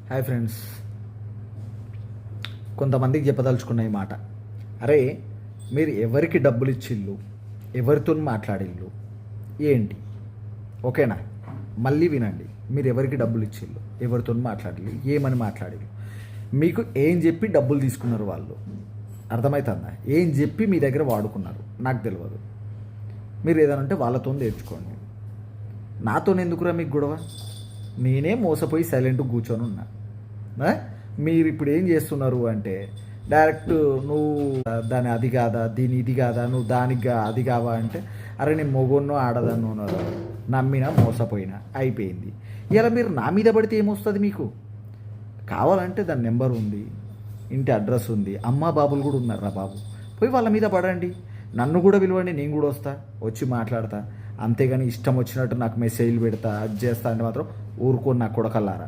Hi friends, కొంతమందికి చెప్పదలుచుకున్న ఈ మాట. అరే, మీరు ఎవరికి డబ్బులు ఇచ్చిళ్ళు, ఎవరితో మాట్లాడిళ్ళు ఏంటి? ఓకేనా? మళ్ళీ వినండి. మీరు ఎవరికి డబ్బులు ఇచ్చిళ్ళు, ఎవరితో మాట్లాడిళ్ళు, ఏమని మాట్లాడిళ్ళు, మీకు ఏం చెప్పి డబ్బులు తీసుకున్నారు వాళ్ళు? అర్థమవుతుందా? ఏం చెప్పి మీ దగ్గర వాడుకున్నారు నాకు తెలియదు. మీరు ఏదైనా ఉంటే వాళ్ళతో నేర్చుకోండి. నాతో ఎందుకురా మీకు గొడవ? నేనే మోసపోయి సైలెంట్గా కూర్చొని ఉన్నా. మీరు ఇప్పుడు ఏం చేస్తున్నారు అంటే డైరెక్ట్ నువ్వు దాని అది కాదా, దీని ఇది కాదా, నువ్వు దానికి అది కావా అంటే, అరే నేను మొగోన్నో ఆడదాన్నో నమ్మినా మోసపోయినా అయిపోయింది. ఇలా మీరు నా మీద పడితే ఏమొస్తుంది మీకు? కావాలంటే దాని నెంబర్ ఉంది, ఇంటి అడ్రస్ ఉంది, అమ్మ బాబులు కూడా ఉన్నారా బాబు, పోయి వాళ్ళ మీద పడండి. నన్ను కూడా పిలవండి, నేను కూడా వస్తా, వచ్చి మాట్లాడతా. అంతేగాని ఇష్టం వచ్చినట్టు నాకు మెసేజ్లు పెడతా, అది చేస్తా అంటే మాత్రం ఊరుకోని నాకు కొడకల్లారా.